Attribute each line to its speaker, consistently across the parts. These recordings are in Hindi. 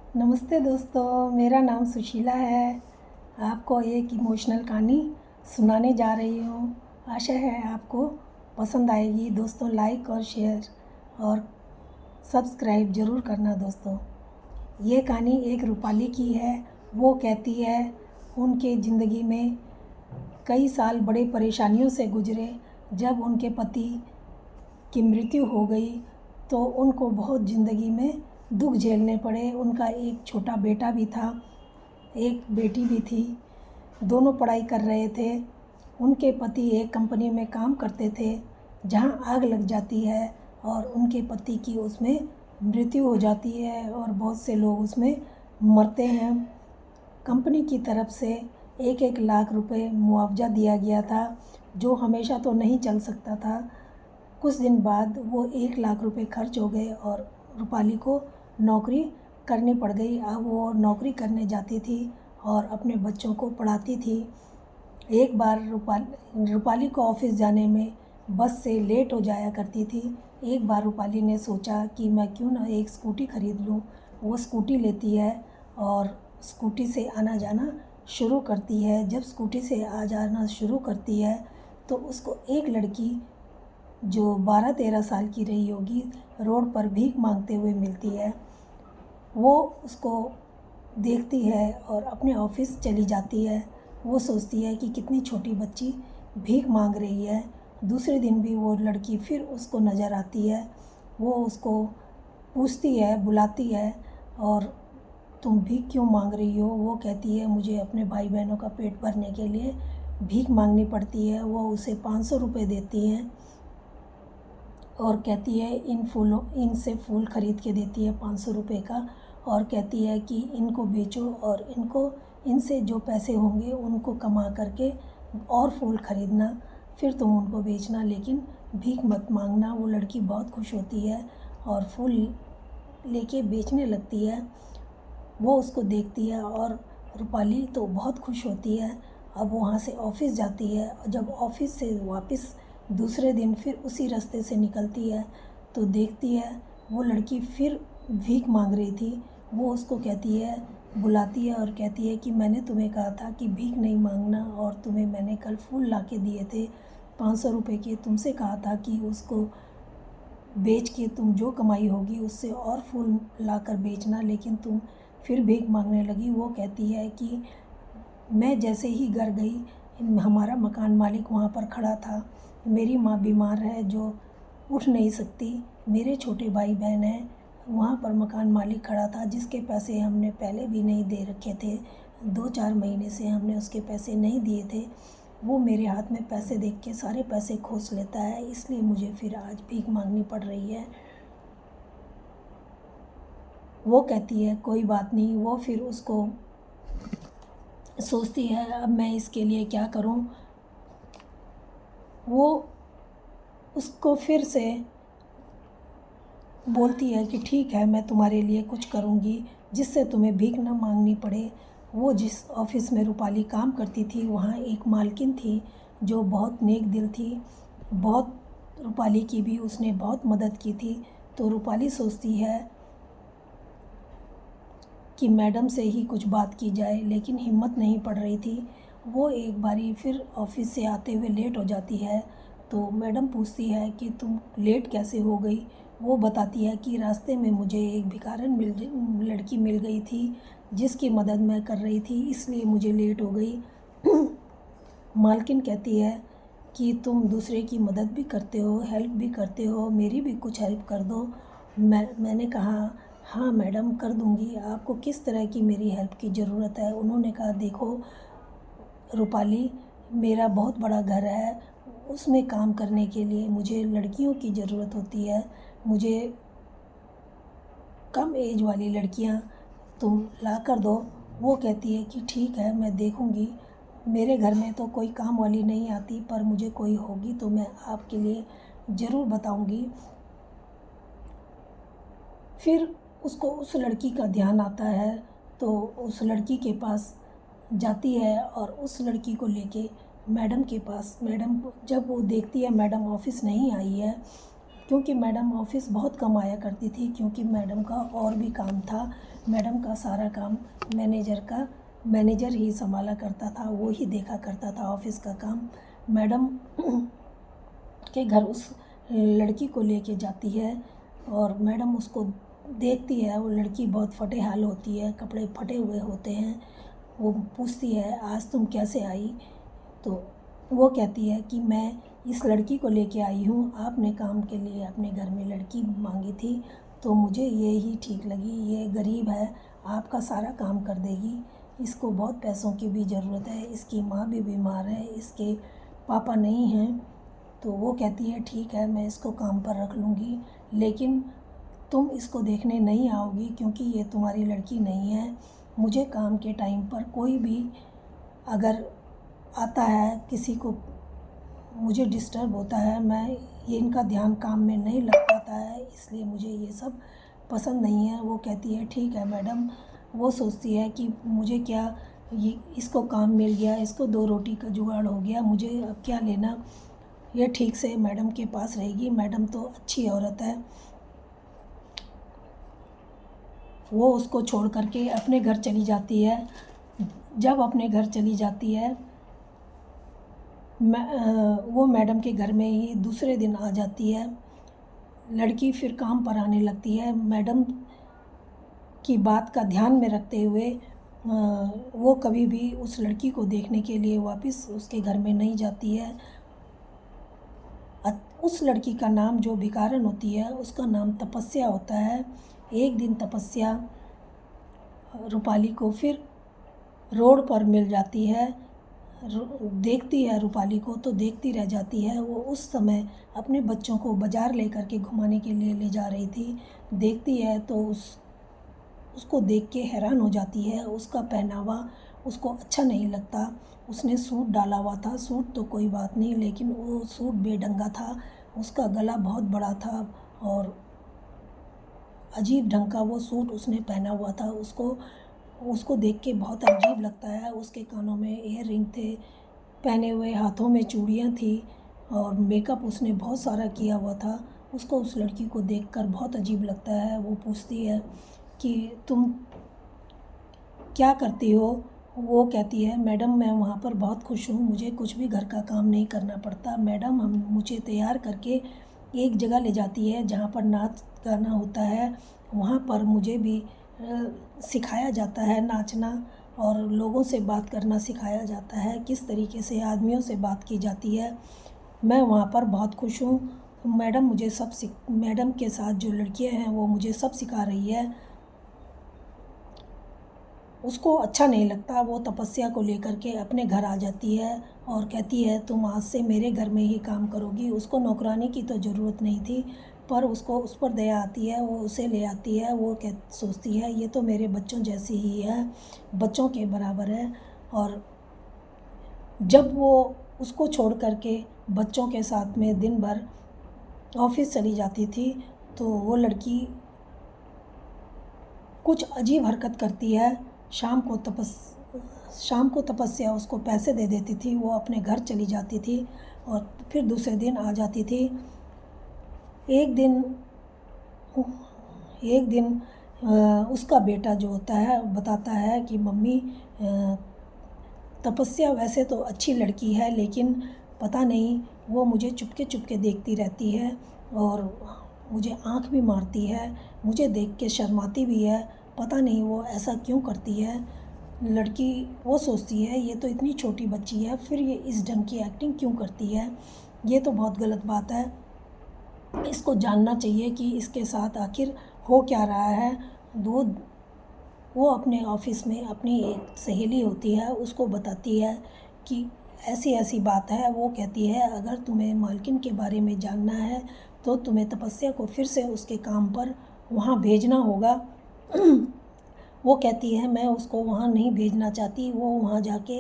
Speaker 1: नमस्ते दोस्तों, मेरा नाम सुशीला है। आपको एक इमोशनल कहानी सुनाने जा रही हूँ। आशा है आपको पसंद आएगी। दोस्तों, लाइक और शेयर और सब्सक्राइब ज़रूर करना दोस्तों। ये कहानी एक रूपाली की है। वो कहती है उनके ज़िंदगी में कई साल बड़े परेशानियों से गुजरे। जब उनके पति की मृत्यु हो गई तो उनको बहुत ज़िंदगी में दुख झेलने पड़े। उनका एक छोटा बेटा भी था, एक बेटी भी थी। दोनों पढ़ाई कर रहे थे। उनके पति एक कंपनी में काम करते थे जहां आग लग जाती है और उनके पति की उसमें मृत्यु हो जाती है और बहुत से लोग उसमें मरते हैं। कंपनी की तरफ से 1-1 लाख रुपए मुआवजा दिया गया था, जो हमेशा तो नहीं चल सकता था। कुछ दिन बाद वो 1 लाख रुपए खर्च हो गए और रूपाली को नौकरी करनी पड़ गई। अब वो नौकरी करने जाती थी और अपने बच्चों को पढ़ाती थी। एक बार रूपाली को ऑफिस जाने में बस से लेट हो जाया करती थी। एक बार रूपाली ने सोचा कि मैं क्यों ना एक स्कूटी ख़रीद लूँ। वो स्कूटी लेती है और स्कूटी से आना जाना शुरू करती है। जब स्कूटी से आ जाना शुरू करती है तो उसको एक लड़की जो 12-13 साल की रही होगी रोड पर भीख मांगते हुए मिलती है। वो उसको देखती है और अपने ऑफिस चली जाती है। वो सोचती है कि कितनी छोटी बच्ची भीख मांग रही है। दूसरे दिन भी वो लड़की फिर उसको नज़र आती है। वो उसको पूछती है, बुलाती है और तुम भीख क्यों मांग रही हो? वो कहती है मुझे अपने भाई बहनों का पेट भरने के लिए भीख मांगनी पड़ती है। वो उसे 500 रुपये देती हैं और कहती है इनसे फूल ख़रीद के देती है 500 रुपये का और कहती है कि इनको बेचो और इनसे जो पैसे होंगे उनको कमा करके और फूल ख़रीदना, फिर तुम उनको बेचना, लेकिन भीख मत मांगना। वो लड़की बहुत खुश होती है और फूल लेके बेचने लगती है। वो उसको देखती है और रूपाली तो बहुत खुश होती है। अब वहाँ से ऑफिस जाती है और जब ऑफिस से वापस दूसरे दिन फिर उसी रास्ते से निकलती है तो देखती है वो लड़की फिर भीख मांग रही थी। वो उसको कहती है, बुलाती है और कहती है कि मैंने तुम्हें कहा था कि भीख नहीं मांगना और तुम्हें मैंने कल फूल ला के दिए थे 500 रुपये के। तुमसे कहा था कि उसको बेच के तुम जो कमाई होगी उससे और फूल लाकर बेचना, लेकिन तुम फिर भीख मांगने लगी। वो कहती है कि मैं जैसे ही घर गई, हमारा मकान मालिक वहाँ पर खड़ा था। मेरी माँ बीमार है जो उठ नहीं सकती। मेरे छोटे भाई बहन हैं। वहाँ पर मकान मालिक खड़ा था जिसके पैसे हमने पहले भी नहीं दे रखे थे। 2-4 महीने से हमने उसके पैसे नहीं दिए थे। वो मेरे हाथ में पैसे देख के सारे पैसे खोस लेता है, इसलिए मुझे फिर आज भीख मांगनी पड़ रही है। वो कहती है कोई बात नहीं। वो फिर उसको सोचती है अब मैं इसके लिए क्या करूं। वो उसको फिर से बोलती है कि ठीक है, मैं तुम्हारे लिए कुछ करूंगी जिससे तुम्हें भीख न मांगनी पड़े। वो जिस ऑफिस में रूपाली काम करती थी वहाँ एक मालकिन थी जो बहुत नेक दिल थी। बहुत रूपाली की भी उसने बहुत मदद की थी। तो रूपाली सोचती है कि मैडम से ही कुछ बात की जाए, लेकिन हिम्मत नहीं पड़ रही थी। वो एक बारी फिर ऑफिस से आते हुए लेट हो जाती है तो मैडम पूछती है कि तुम लेट कैसे हो गई। वो बताती है कि रास्ते में मुझे एक भिखारन लड़की मिल गई थी जिसकी मदद मैं कर रही थी, इसलिए मुझे लेट हो गई। मालकिन कहती है कि तुम दूसरे की मदद भी करते हो, हेल्प भी करते हो, मेरी भी कुछ हेल्प कर दो। मैंने कहा हाँ मैडम, कर दूंगी। आपको किस तरह की मेरी हेल्प की ज़रूरत है? उन्होंने कहा देखो रूपाली, मेरा बहुत बड़ा घर है, उसमें काम करने के लिए मुझे लड़कियों की ज़रूरत होती है। मुझे कम एज वाली लड़कियां तुम ला कर दो। वो कहती है कि ठीक है, मैं देखूंगी। मेरे घर में तो कोई काम वाली नहीं आती, पर मुझे कोई होगी तो मैं आपके लिए ज़रूर बताऊंगी। फिर उसको उस लड़की का ध्यान आता है तो उस लड़की के पास जाती है और उस लड़की को लेके मैडम के पास, मैडम जब वो देखती है मैडम ऑफिस नहीं आई है क्योंकि मैडम ऑफिस बहुत कम आया करती थी, क्योंकि मैडम का और भी काम था। मैडम का सारा काम मैनेजर ही संभाला करता था, वो ही देखा करता था ऑफिस का काम। मैडम के घर उस लड़की को लेके जाती है और मैडम उसको देखती है। वो लड़की बहुत फटे हाल होती है, कपड़े फटे हुए होते हैं। वो पूछती है, आज तुम कैसे आई? तो वो कहती है कि मैं इस लड़की को लेके आई हूँ, आपने काम के लिए अपने घर में लड़की मांगी थी, तो मुझे ये ही ठीक लगी। ये गरीब है, आपका सारा काम कर देगी। इसको बहुत पैसों की भी ज़रूरत है, इसकी माँ भी बीमार है, इसके पापा नहीं हैं। तो वो कहती है, ठीक है, मैं इसको काम पर रख लूँगी, लेकिन तुम इसको देखने नहीं आओगी, क्योंकि ये तुम्हारी लड़की नहीं है। मुझे काम के टाइम पर कोई भी अगर आता है, किसी को मुझे डिस्टर्ब होता है, ये इनका ध्यान काम में नहीं लग पाता है, इसलिए मुझे ये सब पसंद नहीं है। वो कहती है, ठीक है मैडम। वो सोचती है कि मुझे क्या, ये इसको काम मिल गया, इसको 2 रोटी का जुगाड़ हो गया, मुझे अब क्या लेना। ये ठीक से मैडम के पास रहेगी। मैडम तो अच्छी औरत है। वो उसको छोड़ करके अपने घर चली जाती है। जब अपने घर चली जाती है, वो मैडम के घर में ही दूसरे दिन आ जाती है। लड़की फिर काम पर आने लगती है। मैडम की बात का ध्यान में रखते हुए वो कभी भी उस लड़की को देखने के लिए वापस उसके घर में नहीं जाती है। उस लड़की का नाम, जो भिखारन होती है, उसका नाम तपस्या होता है। एक दिन तपस्या रूपाली को फिर रोड पर मिल जाती है। देखती है रूपाली को तो देखती रह जाती है। वो उस समय अपने बच्चों को बाज़ार लेकर के घुमाने के लिए ले जा रही थी। देखती है तो उसको देख के हैरान हो जाती है। उसका पहनावा उसको अच्छा नहीं लगता। उसने सूट डाला हुआ था, सूट तो कोई बात नहीं, लेकिन वो सूट बेढंगा था। उसका गला बहुत बड़ा था और अजीब ढंग का वो सूट उसने पहना हुआ था। उसको देख के बहुत अजीब लगता है। उसके कानों में ईयर रिंग थे, पहने हुए हाथों में चूड़ियाँ थी और मेकअप उसने बहुत सारा किया हुआ था। उसको उस लड़की को देखकर बहुत अजीब लगता है। वो पूछती है कि तुम क्या करती हो? वो कहती है, मैडम मैं वहाँ पर बहुत खुश हूँ, मुझे कुछ भी घर का काम नहीं करना पड़ता। मैडम मुझे तैयार करके एक जगह ले जाती है जहाँ पर नाच गाना होता है। वहाँ पर मुझे भी सिखाया जाता है नाचना, और लोगों से बात करना सिखाया जाता है, किस तरीके से आदमियों से बात की जाती है। मैं वहाँ पर बहुत खुश हूँ। मैडम के साथ जो लड़कियाँ हैं वो मुझे सब सिखा रही है। उसको अच्छा नहीं लगता। वो तपस्या को लेकर के अपने घर आ जाती है और कहती है, तुम आज से मेरे घर में ही काम करोगी। उसको नौकरानी की तो ज़रूरत नहीं थी, पर उसको उस पर दया आती है। वो उसे ले आती है। वो सोचती है, ये तो मेरे बच्चों जैसी ही है, बच्चों के बराबर है। और जब वो उसको छोड़ करके बच्चों के साथ में दिन भर ऑफिस चली जाती थी, तो वो लड़की कुछ अजीब हरकत करती है। शाम को तपस्या उसको पैसे दे देती थी। वो अपने घर चली जाती थी और फिर दूसरे दिन आ जाती थी। एक दिन उसका बेटा जो होता है बताता है कि मम्मी, तपस्या वैसे तो अच्छी लड़की है, लेकिन पता नहीं वो मुझे चुपके चुपके देखती रहती है और मुझे आँख भी मारती है, मुझे देख के शर्माती भी है। पता नहीं वो ऐसा क्यों करती है। लड़की वो सोचती है, ये तो इतनी छोटी बच्ची है, फिर ये इस ढंग की एक्टिंग क्यों करती है। ये तो बहुत गलत बात है। इसको जानना चाहिए कि इसके साथ आखिर हो क्या रहा है। वो अपने ऑफिस में अपनी एक सहेली होती है, उसको बताती है कि ऐसी ऐसी बात है। वो कहती है, अगर तुम्हें मालकिन के बारे में जानना है तो तुम्हें तपस्या को फिर से उसके काम पर वहाँ भेजना होगा। वो कहती है, मैं उसको वहाँ नहीं भेजना चाहती। वो वहाँ जाके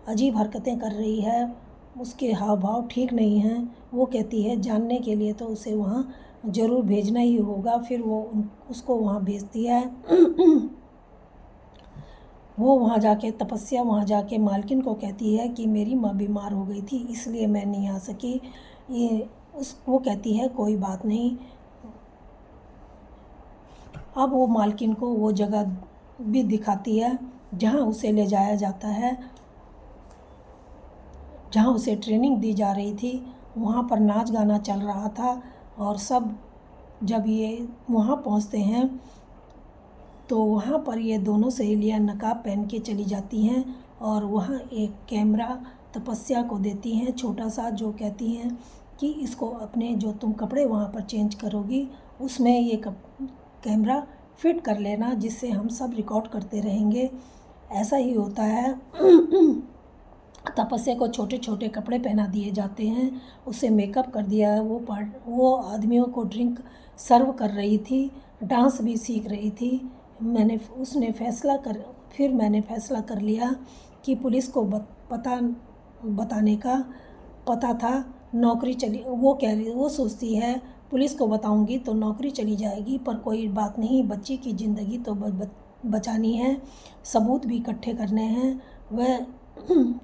Speaker 1: अजीब हरकतें कर रही है, उसके हाव भाव ठीक नहीं हैं। वो कहती है, जानने के लिए तो उसे वहाँ ज़रूर भेजना ही होगा। फिर वो उसको वहाँ भेजती है। वो वहाँ जाके मालकिन को कहती है कि मेरी माँ बीमार हो गई थी, इसलिए मैं नहीं आ सकी। ये वो कहती है कोई बात नहीं। अब वो मालकिन को वो जगह भी दिखाती है जहाँ उसे ले जाया जाता है, जहाँ उसे ट्रेनिंग दी जा रही थी। वहाँ पर नाच गाना चल रहा था और सब जब ये वहाँ पहुँचते हैं तो वहाँ पर ये दोनों सहेलियाँ नकाब पहन के चली जाती हैं और वहाँ एक कैमरा तपस्या को देती हैं छोटा सा, जो कहती हैं कि इसको अपने जो तुम कपड़े वहाँ पर चेंज करोगी उसमें ये कैमरा फिट कर लेना, जिससे हम सब रिकॉर्ड करते रहेंगे। ऐसा ही होता है। तपस्या को छोटे छोटे कपड़े पहना दिए जाते हैं, उसे मेकअप कर दिया। वो आदमियों को ड्रिंक सर्व कर रही थी, डांस भी सीख रही थी। मैंने फैसला कर लिया कि पुलिस को बताने का पता था। नौकरी चली, वो सोचती है पुलिस को बताऊंगी तो नौकरी चली जाएगी, पर कोई बात नहीं, बच्ची की ज़िंदगी तो बचानी है, सबूत भी इकट्ठे करने हैं। वह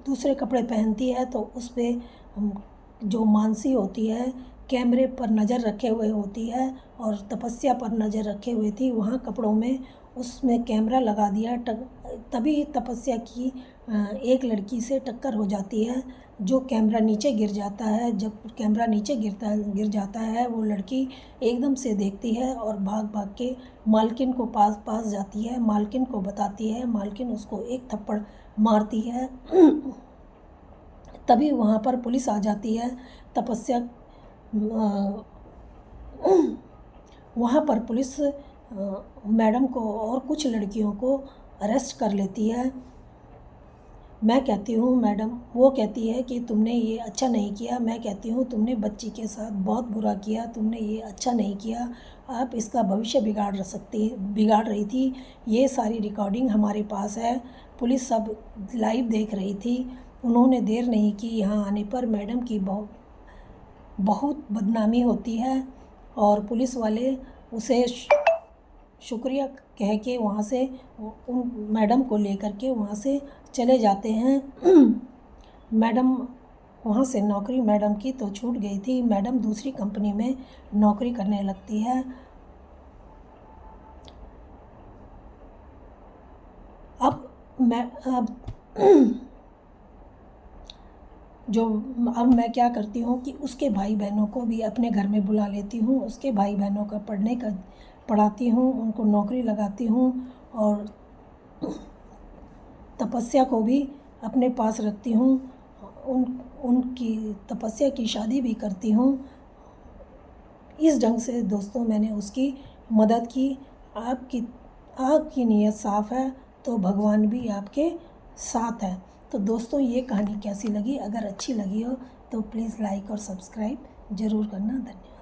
Speaker 1: दूसरे कपड़े पहनती है तो उस पर जो मानसी होती है कैमरे पर नज़र रखे हुए होती है और तपस्या पर नज़र रखे हुए थी। वहाँ कपड़ों में उसमें कैमरा लगा दिया। तभी तपस्या की एक लड़की से टक्कर हो जाती है, जो कैमरा नीचे गिर जाता है। जब कैमरा नीचे गिर जाता है वो लड़की एकदम से देखती है और भाग भाग के मालकिन को पास जाती है, मालकिन को बताती है। मालकिन उसको एक थप्पड़ मारती है। तभी वहाँ पर पुलिस आ जाती है। तपस्या वहाँ पर पुलिस मैडम को और कुछ लड़कियों को अरेस्ट कर लेती है। मैं कहती हूँ मैडम, वो कहती है कि तुमने ये अच्छा नहीं किया। मैं कहती हूँ तुमने बच्ची के साथ बहुत बुरा किया, तुमने ये अच्छा नहीं किया, आप इसका भविष्य बिगाड़ रही थी। ये सारी रिकॉर्डिंग हमारे पास है, पुलिस सब लाइव देख रही थी। उन्होंने देर नहीं की यहाँ आने पर। मैडम की बहुत बदनामी होती है और पुलिस वाले उसे शुक्रिया कह के वहाँ से उन मैडम को लेकर के वहाँ से चले जाते हैं। मैडम वहाँ से नौकरी मैडम की तो छूट गई थी। मैडम दूसरी कंपनी में नौकरी करने लगती है। अब मैं क्या करती हूँ कि उसके भाई बहनों को भी अपने घर में बुला लेती हूँ। उसके भाई बहनों का पढ़ाती हूँ, उनको नौकरी लगाती हूँ और तपस्या को भी अपने पास रखती हूँ। उनकी तपस्या की शादी भी करती हूँ। इस ढंग से दोस्तों मैंने उसकी मदद की। आपकी नीयत साफ़ है तो भगवान भी आपके साथ है। तो दोस्तों ये कहानी कैसी लगी? अगर अच्छी लगी हो तो प्लीज़ लाइक और सब्सक्राइब ज़रूर करना। धन्यवाद।